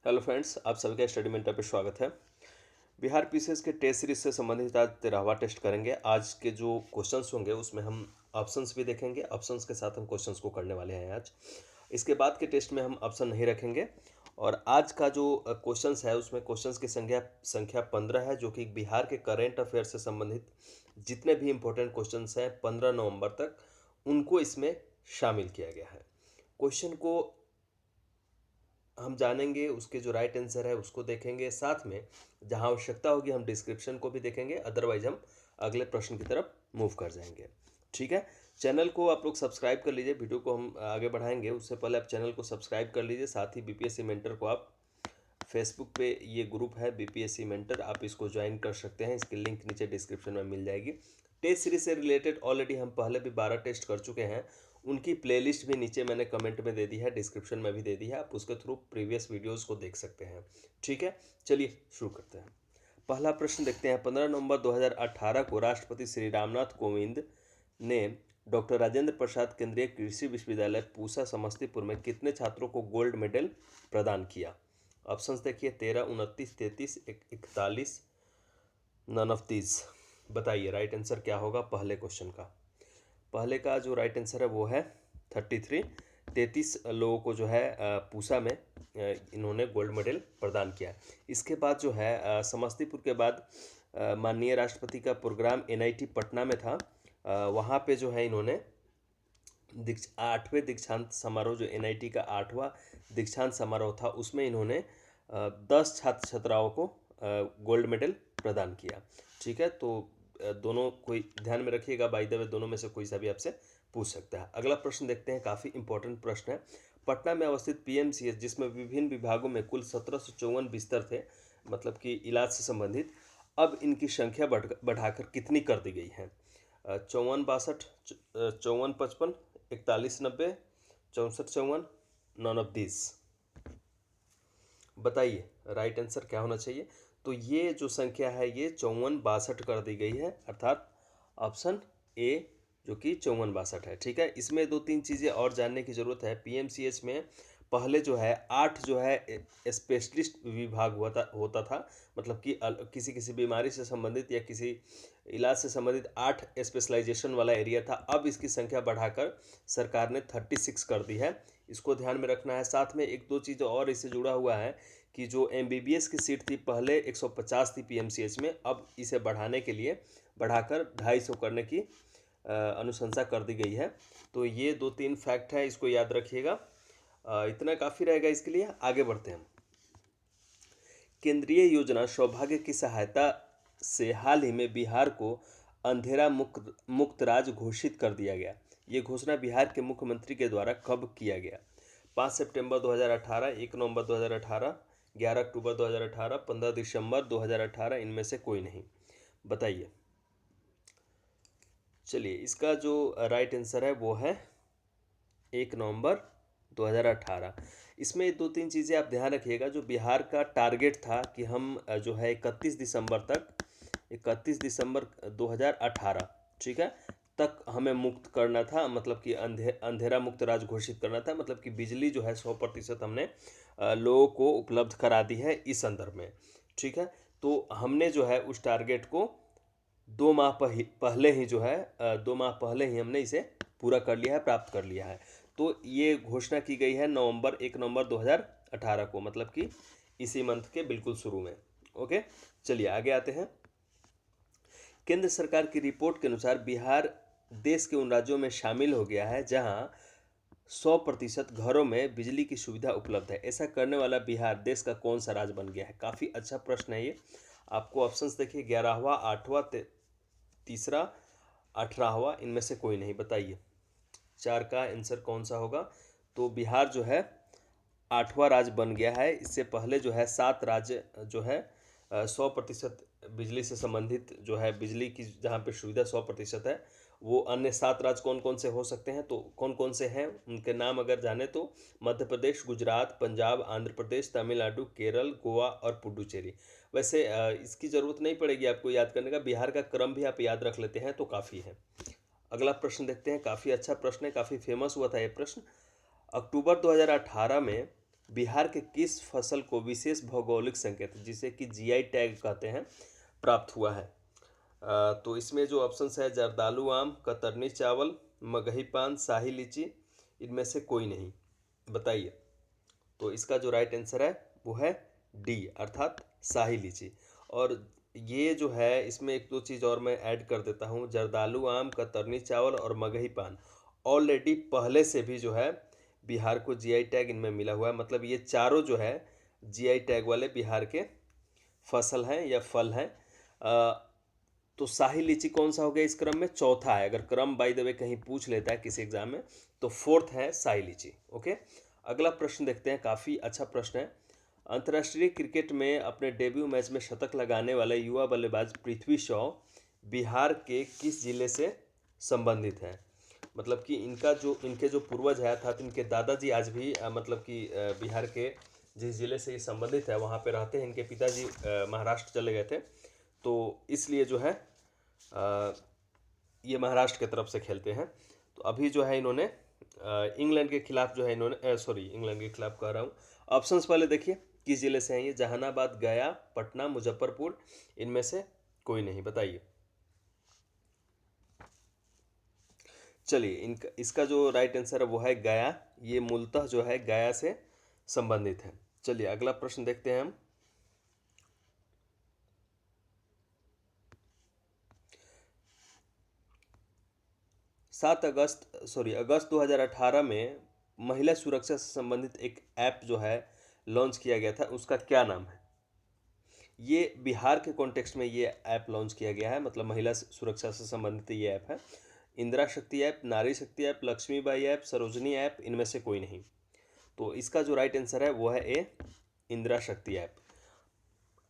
Hello friends, आप सभी का स्टडी मेंटर पे स्वागत है। बिहार पीसीएस के टेस्ट सीरीज से संबंधित आज 13वां टेस्ट करेंगे। आज के जो क्वेश्चंस होंगे उसमें हम ऑप्शंस भी देखेंगे। ऑप्शंस के साथ हम क्वेश्चंस को करने वाले हैं आज। इसके बाद के टेस्ट में हम ऑप्शन नहीं रखेंगे। और आज का जो क्वेश्चंस है उसमें क्वेश्चंस की संख्या संख्या 15 है, जो कि बिहार के करेंट अफेयर से संबंधित जितने भी इंपॉर्टेंट क्वेश्चंस हैं 15 नवंबर तक उनको इसमें शामिल किया गया है। क्वेश्चन को हम जानेंगे, उसके जो राइट आंसर है उसको देखेंगे, साथ में जहां आवश्यकता होगी हम डिस्क्रिप्शन को भी देखेंगे, अदरवाइज हम अगले प्रश्न की तरफ मूव कर जाएंगे। ठीक है, चैनल को आप लोग सब्सक्राइब कर लीजिए। वीडियो को हम आगे बढ़ाएंगे उससे पहले आप चैनल को सब्सक्राइब कर लीजिए। साथ ही बीपीएससी मेंटर को आप फेसबुक पे ये ग्रुप है बीपीएससी मेंटर, आप इसको ज्वाइन कर सकते हैं। इसकी लिंक नीचे डिस्क्रिप्शन में मिल जाएगी। टेस्ट सीरीज से रिलेटेड ऑलरेडी हम पहले भी 12 टेस्ट कर चुके हैं, उनकी प्लेलिस्ट भी नीचे मैंने कमेंट में दे दी है, डिस्क्रिप्शन में भी दे दी है, आप उसके थ्रू प्रीवियस वीडियोस को देख सकते हैं। ठीक है, चलिए शुरू करते हैं। पहला प्रश्न देखते हैं। 15 नवंबर 2018 को राष्ट्रपति श्री रामनाथ कोविंद ने डॉक्टर राजेंद्र प्रसाद केंद्रीय कृषि विश्वविद्यालय पूसा समस्तीपुर में कितने छात्रों को गोल्ड मेडल प्रदान किया? ऑप्शंस देखिए, 13, 29, 33, 41, नन ऑफ दीज। बताइए राइट आंसर क्या होगा पहले क्वेश्चन का। पहले का जो राइट आंसर है वो है 33। 33 लोगों को जो है पूसा में इन्होंने गोल्ड मेडल प्रदान किया। इसके बाद जो है समस्तीपुर के बाद माननीय राष्ट्रपति का प्रोग्राम एनआईटी पटना में था। वहाँ पे जो है इन्होंने 8वें दीक्षांत समारोह, जो एनआईटी का 8वां दीक्षांत समारोह था, उसमें इन्होंने 10 छात्र छात्राओं को गोल्ड मेडल प्रदान किया। ठीक है, तो दोनों कोई ध्यान में रखिएगा, बाय द वे दोनों में से कोई सा भी आपसे पूछ सकता है। अगला प्रश्न देखते हैं, काफ़ी इंपॉर्टेंट प्रश्न है। पटना में अवस्थित पीएमसीएच, जिसमें विभिन्न विभागों में कुल 1754 बिस्तर थे, मतलब कि इलाज से संबंधित, अब इनकी संख्या बढ़ाकर कितनी कर दी गई है? 54 62, 54 55, 41 90, 64 54, नॉन ऑफ दिस। बताइए राइट आंसर क्या होना चाहिए? तो ये जो संख्या है ये 54 62 कर दी गई है, अर्थात ऑप्शन ए जो कि 54 62 है। ठीक है, इसमें दो तीन चीज़ें और जानने की ज़रूरत है। पीएमसीएच में पहले जो है 8 जो है स्पेशलिस्ट विभाग होता था, मतलब कि किसी किसी बीमारी से संबंधित या किसी इलाज से संबंधित 8 स्पेशलाइजेशन वाला एरिया था। अब इसकी संख्या बढ़ाकर सरकार ने 36 कर दी है, इसको ध्यान में रखना है। साथ में एक दो चीज़ और इससे जुड़ा हुआ है कि जो एमबीबीएस की सीट थी पहले 150 थी पीएमसीएच में, अब इसे बढ़ाने के लिए बढ़ाकर 250 करने की अनुशंसा कर दी गई है। तो ये दो तीन फैक्ट है, इसको याद रखिएगा। इतना काफ़ी रहेगा इसके लिए। आगे बढ़ते हैं। केंद्रीय योजना सौभाग्य की सहायता से हाल ही में बिहार को अंधेरा मुक्त राज्य घोषित कर दिया गया। ये घोषणा बिहार के मुख्यमंत्री के द्वारा कब किया गया? 5 सितंबर 2018, 1 नवंबर 2018, 11 अक्टूबर 2018, 15 दिसंबर 2018, इनमें से कोई नहीं। बताइए। चलिए, इसका जो राइट आंसर है वो है 1 नवंबर 2018। इसमें दो तीन चीज़ें आप ध्यान रखिएगा। जो बिहार का टारगेट था कि हम जो है 31 दिसंबर तक, 31 दिसंबर 2018, ठीक है, तक हमें मुक्त करना था, मतलब कि अंधेरा मुक्त राज्य घोषित करना था, मतलब कि बिजली जो है 100% हमने लोगों को उपलब्ध करा दी है इस संदर्भ में। ठीक है, तो हमने जो है उस टारगेट को 2 माह पहले ही जो है 2 माह पहले ही हमने इसे पूरा कर लिया है, प्राप्त कर लिया है। तो ये घोषणा की गई है 1 नवंबर 2018 को, मतलब कि इसी मंथ के बिल्कुल शुरू में। ओके, चलिए आगे आते हैं। केंद्र सरकार की रिपोर्ट के अनुसार बिहार देश के उन राज्यों में शामिल हो गया है जहां 100% घरों में बिजली की सुविधा उपलब्ध है। ऐसा करने वाला बिहार देश का कौन सा राज्य बन गया है? काफ़ी अच्छा प्रश्न है ये। आपको ऑप्शंस देखिए, 11वां, 8वां, तीसरा, 18वां, इनमें से कोई नहीं। बताइए 4 का आंसर कौन सा होगा? तो बिहार जो है 8वां राज्य बन गया है। इससे पहले जो है 7 राज्य जो है 100% बिजली से संबंधित जो है, बिजली की जहाँ पे सुविधा 100% है, वो अन्य 7 राज्य कौन कौन से हो सकते हैं? तो कौन कौन से हैं उनके नाम अगर जाने तो मध्य प्रदेश, गुजरात, पंजाब, आंध्र प्रदेश, तमिलनाडु, केरल, गोवा और पुडुचेरी। वैसे इसकी ज़रूरत नहीं पड़ेगी आपको याद करने का, बिहार का क्रम भी आप याद रख लेते हैं तो काफ़ी है। अगला प्रश्न देखते हैं, काफ़ी अच्छा प्रश्न है, काफ़ी फेमस हुआ था ये प्रश्न। अक्टूबर 2018 में बिहार के किस फसल को विशेष भौगोलिक संकेत जिसे कि जीआई टैग कहते हैं प्राप्त हुआ है? तो इसमें जो ऑप्शंस है जर्दालू आम, कतरनी चावल, मगही पान, शाही लीची, इनमें से कोई नहीं, बताइए। तो इसका जो राइट आंसर है वो है डी अर्थात शाही लीची। और ये जो है इसमें एक दो चीज़ और मैं ऐड कर देता हूँ, जर्दालू आम, कतरनी चावल और मगही पान ऑलरेडी पहले से भी जो है बिहार को जीआई टैग इनमें मिला हुआ है। मतलब ये चारों जो है जीआई टैग वाले बिहार के फसल हैं या फल हैं। तो शाही लीची कौन सा हो गया इस क्रम में? चौथा है। अगर क्रम बाय द वे कहीं पूछ लेता है किसी एग्जाम में तो फोर्थ है शाही लीची। ओके, अगला प्रश्न देखते हैं, काफ़ी अच्छा प्रश्न है। अंतर्राष्ट्रीय क्रिकेट में अपने डेब्यू मैच में शतक लगाने वाले युवा बल्लेबाज पृथ्वी शॉ बिहार के किस जिले से संबंधित हैं? मतलब कि इनके जो पूर्वज है अर्थात इनके दादाजी आज भी मतलब कि बिहार के जिस जिले से ये संबंधित है वहाँ पे रहते हैं। इनके पिताजी महाराष्ट्र चले गए थे, तो इसलिए जो है ये महाराष्ट्र की तरफ से खेलते हैं। तो अभी जो है इन्होंने इंग्लैंड के खिलाफ जो है इन्होंने इंग्लैंड के खिलाफ कह रहा हूँ। ऑप्शंस पहले देखिए किस जिले से हैं ये? जहानाबाद, गया, पटना, मुजफ्फरपुर, इनमें से कोई नहीं, बताइए। चलिए इनका इसका जो राइट आंसर है वो है गया। ये मूलतः जो है गया से संबंधित है। चलिए अगला प्रश्न देखते हैं हम। अगस्त 2018 में महिला सुरक्षा से संबंधित एक ऐप जो है लॉन्च किया गया था, उसका क्या नाम है? ये बिहार के कॉन्टेक्स्ट में ये ऐप लॉन्च किया गया है, मतलब महिला सुरक्षा से संबंधित ये ऐप है। इंदिरा शक्ति app, Nari Shakti app, Laxmibai app, Sarojini app, इनमें से कोई नहीं। तो इसका जो राइट आंसर है वो है ए, इंदिरा शक्ति ऐप।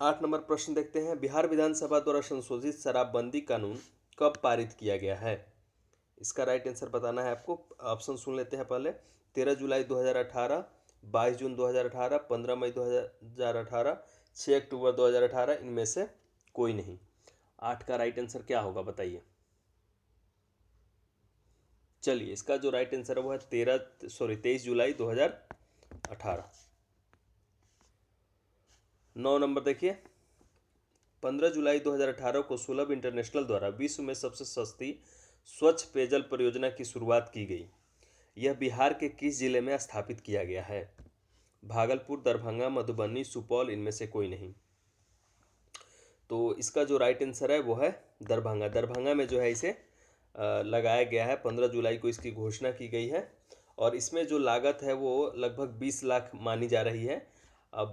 8 नंबर प्रश्न देखते हैं, बिहार विधानसभा द्वारा संशोधित शराबबंदी कानून कब पारित किया गया है? इसका राइट आंसर बताना है आपको। ऑप्शन सुन लेते हैं पहले। 13 जुलाई 2018, 22 जून 2018, 15 मई 2018, 6 अक्टूबर 2018, इनमें से कोई नहीं। 8 का राइट आंसर क्या होगा बताइए। चलिए इसका जो राइट आंसर है वो है 23 जुलाई 2018। 9 नंबर देखिए, 15 जुलाई 2018 को सुलभ इंटरनेशनल द्वारा विश्व में सबसे सस्ती स्वच्छ पेयजल परियोजना की शुरुआत की गई। यह बिहार के किस जिले में स्थापित किया गया है? भागलपुर, दरभंगा, मधुबनी, सुपौल, इनमें से कोई नहीं। तो इसका जो राइट आंसर है वो है दरभंगा। दरभंगा में जो है इसे लगाया गया है। 15 जुलाई को इसकी घोषणा की गई है और इसमें जो लागत है वो लगभग 20 लाख मानी जा रही है। अब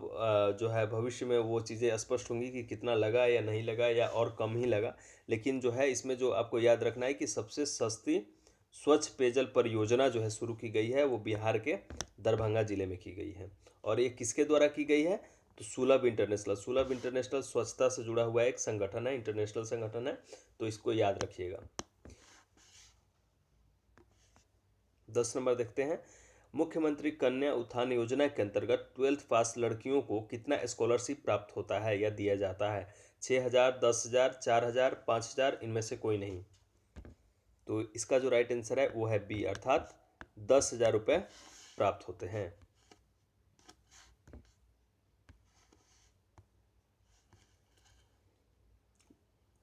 जो है भविष्य में वो चीज़ें स्पष्ट होंगी कि कितना लगा या नहीं लगा या और कम ही लगा। लेकिन जो है इसमें जो आपको याद रखना है कि सबसे सस्ती स्वच्छ पेयजल परियोजना जो है शुरू की गई है वो बिहार के दरभंगा जिले में की गई है। और ये किसके द्वारा की गई है? तो सुलभ इंटरनेशनल स्वच्छता से जुड़ा हुआ एक संगठन है, इंटरनेशनल संगठन है, तो इसको याद रखिएगा। 10 नंबर देखते हैं, मुख्यमंत्री कन्या उत्थान योजना के अंतर्गत 12th पास लड़कियों को कितना स्कॉलरशिप प्राप्त होता है या दिया जाता है? 6,000, 10,000, 4,000, 5,000, इनमें से कोई नहीं। तो इसका जो राइट आंसर है वो है बी अर्थात 10,000 रुपये प्राप्त होते हैं।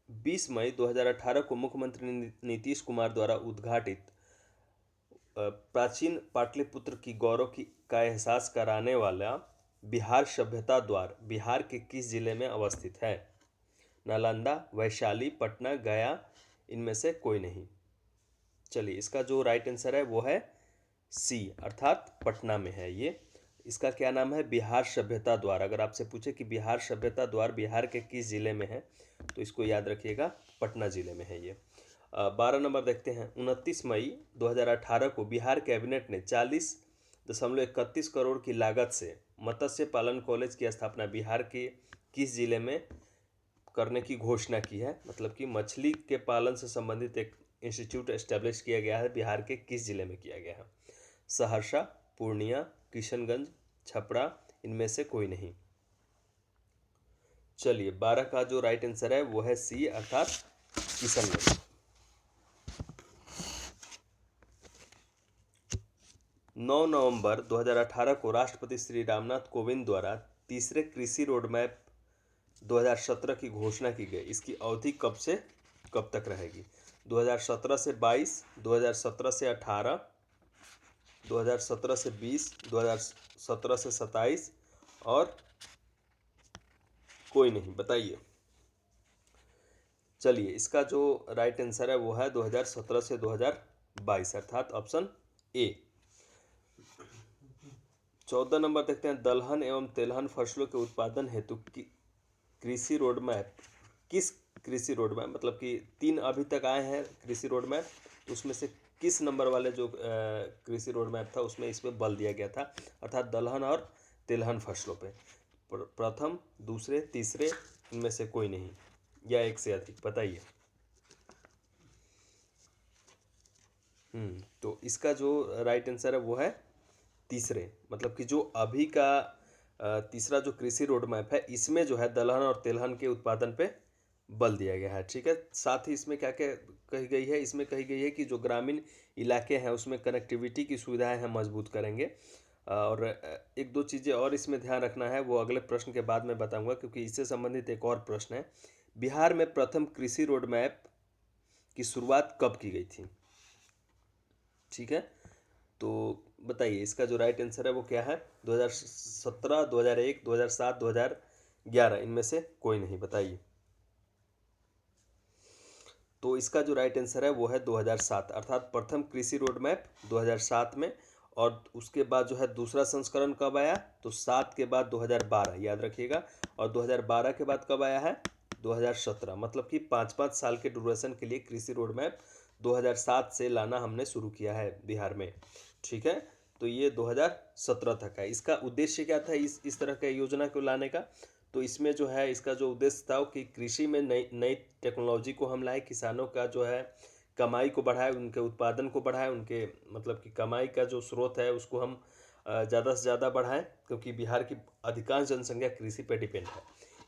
20 मई 2018 को मुख्यमंत्री नीतीश कुमार द्वारा उद्घाटित प्राचीन पाटलिपुत्र की गौरव का एहसास कराने वाला बिहार सभ्यता द्वार बिहार के किस जिले में अवस्थित है? नालंदा, वैशाली, पटना, गया, इनमें से कोई नहीं। चलिए इसका जो राइट आंसर है वो है सी अर्थात पटना में है ये। इसका क्या नाम है? बिहार सभ्यता द्वार। अगर आपसे पूछे कि बिहार सभ्यता द्वार बिहार के किस जिले में है तो इसको याद रखिएगा, पटना जिले में है ये। 12 नंबर देखते हैं, 29 मई 2018 को बिहार कैबिनेट ने 40.31 करोड़ की लागत से मत्स्य पालन कॉलेज की स्थापना बिहार के किस जिले में करने की घोषणा की है? मतलब कि मछली के पालन से संबंधित एक इंस्टीट्यूट एस्टेब्लिश किया गया है, बिहार के किस जिले में किया गया है? सहरसा, पूर्णिया, किशनगंज, छपरा, इनमें से कोई नहीं। चलिए 12 का जो राइट आंसर है वो है सी अर्थात किशनगंज। 9 नवंबर 2018 को राष्ट्रपति श्री रामनाथ कोविंद द्वारा तीसरे कृषि रोडमैप 2017 की घोषणा की गई। इसकी अवधि कब से कब तक रहेगी? 2017 से 22, 2017 से 18, 2017 से 20, 2017 से 27 और कोई नहीं, बताइए। चलिए, इसका जो राइट आंसर है वो है 2017 से 2022, अर्थात ऑप्शन ए। 14 नंबर देखते हैं, दलहन एवं तेलहन फसलों के उत्पादन हेतु कृषि रोडमैप, किस कृषि रोडमैप, मतलब कि 3 अभी तक आए हैं कृषि रोडमैप, तो उसमें से किस नंबर वाले जो कृषि रोडमैप था उसमें इस पर बल दिया गया था, अर्थात दलहन और तिलहन फसलों पे। प्रथम, दूसरे, तीसरे, इनमें से कोई नहीं या एक से अधिक, बताइए। तो इसका जो राइट आंसर है वो है तीसरे, मतलब कि जो अभी का तीसरा जो कृषि रोड मैप है इसमें जो है दलहन और तिलहन के उत्पादन पे बल दिया गया है। ठीक है, साथ ही इसमें क्या क्या कही गई है, इसमें कही गई है कि जो ग्रामीण इलाके हैं उसमें कनेक्टिविटी की सुविधाएं हैं मजबूत करेंगे। और एक दो चीज़ें और इसमें ध्यान रखना है, वो अगले प्रश्न के बाद में बताऊंगा, क्योंकि इससे संबंधित एक और प्रश्न है। बिहार में प्रथम कृषि रोड मैप की शुरुआत कब की गई थी? ठीक है, तो बताइए इसका जो राइट आंसर है वो क्या है? 2017, 2001, 2007, 2011, इनमें से कोई नहीं, बताइए। तो इसका जो राइट आंसर है वो है 2007, अर्थात प्रथम कृषि रोड मैप 2007 में। और उसके बाद जो है दूसरा संस्करण कब आया? तो 7 के बाद 2012, याद रखिएगा। और 2012 के बाद कब आया है? 2017, मतलब कि 5-5 साल के ड्यूरेशन के लिए कृषि रोड मैप 2007 से लाना हमने शुरू किया है बिहार में। ठीक है, तो ये 2017 तक है। इसका उद्देश्य क्या था इस तरह का योजना को लाने का? तो इसमें जो है इसका जो उद्देश्य था कि कृषि में नई नई टेक्नोलॉजी को हम लाए, किसानों का जो है कमाई को बढ़ाए, उनके उत्पादन को बढ़ाए, उनके मतलब कि कमाई का जो स्रोत है उसको हम ज़्यादा से ज़्यादा बढ़ाएं, क्योंकि बिहार की अधिकांश जनसंख्या कृषि पर डिपेंड है।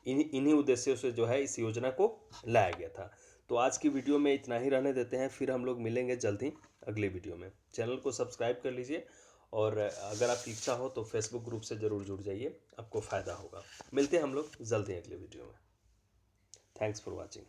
इन्हीं उद्देश्यों से जो है इस योजना को लाया गया था। तो आज की वीडियो में इतना ही रहने देते हैं, फिर हम लोग मिलेंगे जल्द ही अगली वीडियो में। चैनल को सब्सक्राइब कर लीजिए, और अगर आपकी इच्छा हो तो फेसबुक ग्रुप से ज़रूर जुड़ जाइए, आपको फ़ायदा होगा। मिलते हैं हम लोग जल्द ही अगले वीडियो में। Thanks for watching.